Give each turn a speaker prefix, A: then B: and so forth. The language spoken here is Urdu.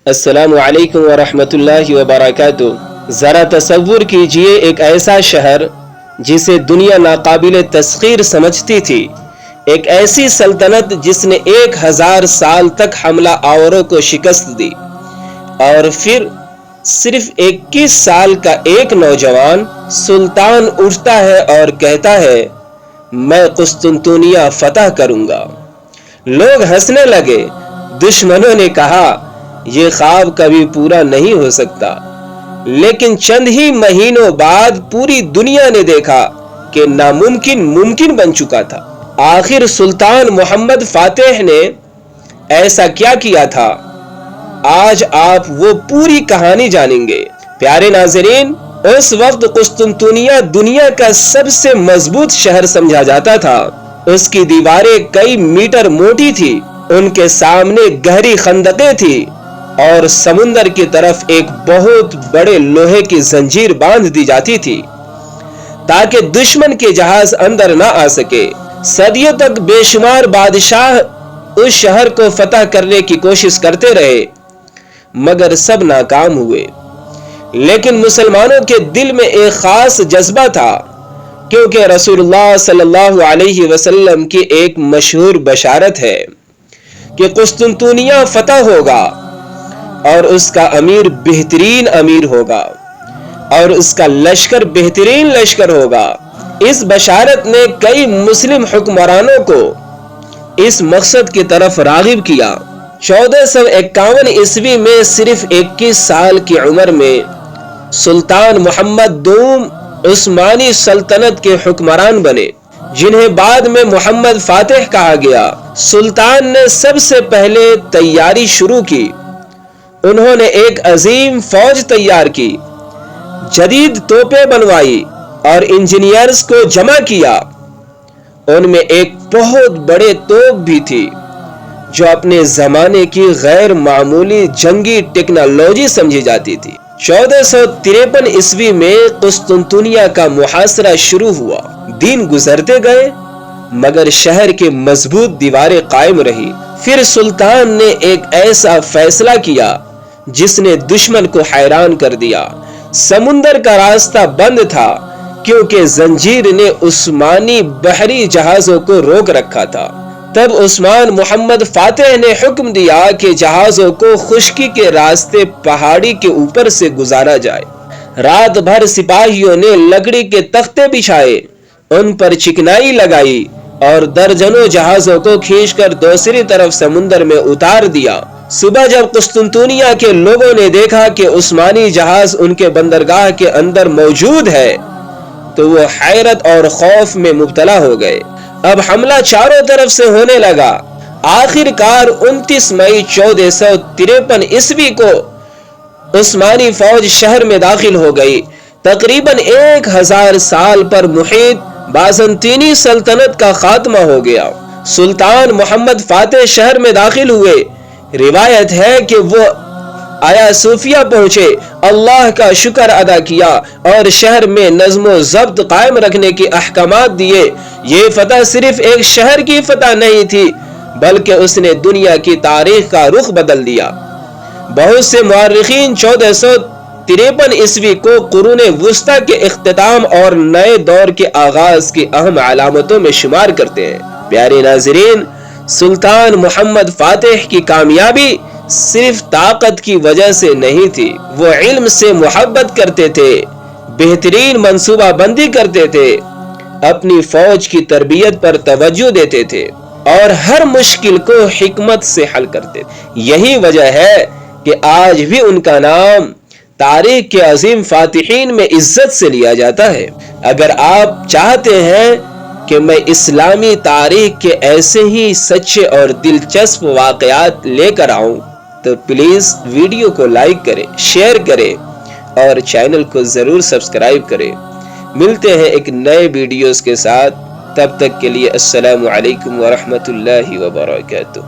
A: السلام علیکم ورحمۃ اللہ وبرکاتہ۔ ذرا تصور کیجئے ایک ایسا شہر جسے دنیا ناقابل تسخیر سمجھتی تھی، ایک ایسی سلطنت جس نے 1000 سال تک حملہ آوروں کو شکست دی، اور پھر صرف 21 سال کا ایک نوجوان سلطان اٹھتا ہے اور کہتا ہے میں قسطنطنیہ فتح کروں گا۔ لوگ ہنسنے لگے، دشمنوں نے کہا یہ خواب کبھی پورا نہیں ہو سکتا، لیکن چند ہی مہینوں بعد پوری دنیا نے دیکھا کہ ناممکن ممکن بن چکا تھا۔ آخر سلطان محمد فاتح نے ایسا کیا کیا تھا؟ آج آپ وہ پوری کہانی جانیں گے۔ پیارے ناظرین، اس وقت قسطنطنیہ دنیا کا سب سے مضبوط شہر سمجھا جاتا تھا۔ اس کی دیواریں کئی میٹر موٹی تھی، ان کے سامنے گہری خندقیں تھی اور سمندر کی طرف ایک بہت بڑے لوہے کی زنجیر باندھ دی جاتی تھی تاکہ دشمن کے جہاز اندر نہ آ سکے۔ صدیوں تک بے شمار بادشاہ اس شہر کو فتح کرنے کی کوشش کرتے رہے، مگر سب ناکام ہوئے۔ لیکن مسلمانوں کے دل میں ایک خاص جذبہ تھا، کیونکہ رسول اللہ صلی اللہ علیہ وسلم کی ایک مشہور بشارت ہے کہ قسطنطنیہ فتح ہوگا اور اس کا امیر بہترین امیر ہوگا اور اس کا لشکر بہترین لشکر ہوگا۔ اس بشارت نے کئی مسلم حکمرانوں کو اس مقصد کی طرف راغب کیا۔ 1451 عیسوی میں صرف 21 سال کی عمر میں سلطان محمد دوم عثمانی سلطنت کے حکمران بنے، جنہیں بعد میں محمد فاتح کہا گیا۔ سلطان نے سب سے پہلے تیاری شروع کی۔ انہوں نے ایک عظیم فوج تیار کی، جدید توپیں بنوائی اور انجینئرز کو جمع کیا۔ ان میں ایک بہت بڑے توپ بھی تھی جو اپنے زمانے کی غیر معمولی جنگی ٹیکنالوجی سمجھی جاتی تھی۔ 1453 عیسوی میں قسطنطنیہ کا محاصرہ شروع ہوا۔ دن گزرتے گئے مگر شہر کے مضبوط دیواریں قائم رہی۔ پھر سلطان نے ایک ایسا فیصلہ کیا جس نے دشمن کو حیران کر دیا۔ سمندر کا راستہ بند تھا کیونکہ زنجیر نے عثمانی بحری جہازوں کو روک رکھا تھا۔ تب عثمان محمد فاتح نے حکم دیا کہ جہازوں کو خشکی کے راستے پہاڑی کے اوپر سے گزارا جائے۔ رات بھر سپاہیوں نے لکڑی کے تختے بچھائے، ان پر چکنائی لگائی اور درجنوں جہازوں کو کھینچ کر دوسری طرف سمندر میں اتار دیا۔ صبح جب قسطنطنیہ کے لوگوں نے دیکھا کہ عثمانی جہاز ان کے بندرگاہ کے اندر موجود ہے تو وہ حیرت اور خوف میں مبتلا ہو گئے۔ اب حملہ چاروں طرف سے ہونے لگا۔ آخر کار 29 مئی 1453 عیسوی کو عثمانی فوج شہر میں داخل ہو گئی۔ تقریباً 1000 سال پر محیط بازنطینی سلطنت کا خاتمہ ہو گیا۔ سلطان محمد فاتح شہر میں داخل ہوئے۔ روایت ہے کہ وہ آیا صوفیہ پہنچے، اللہ کا شکر ادا کیا اور شہر میں نظم و ضبط قائم رکھنے کے احکامات دیے۔ یہ فتح صرف ایک شہر کی فتح نہیں تھی بلکہ اس نے دنیا کی تاریخ کا رخ بدل دیا۔ بہت سے مورخین 1453 عیسوی کو قرون وسطی کے اختتام اور نئے دور کے آغاز کی اہم علامتوں میں شمار کرتے ہیں۔ پیارے ناظرین، سلطان محمد فاتح کی کامیابی صرف طاقت کی وجہ سے نہیں تھی، وہ علم سے محبت کرتے تھے، بہترین منصوبہ بندی کرتے تھے، اپنی فوج کی تربیت پر توجہ دیتے تھے اور ہر مشکل کو حکمت سے حل کرتے تھے۔ یہی وجہ ہے کہ آج بھی ان کا نام تاریخ کے عظیم فاتحین میں عزت سے لیا جاتا ہے۔ اگر آپ چاہتے ہیں کہ میں اسلامی تاریخ کے ایسے ہی سچے اور دلچسپ واقعات لے کر آؤں تو پلیز ویڈیو کو لائک کریں، شیئر کریں اور چینل کو ضرور سبسکرائب کریں۔ ملتے ہیں ایک نئے ویڈیوز کے ساتھ، تب تک کے لیے السلام علیکم ورحمۃ اللہ وبرکاتہ۔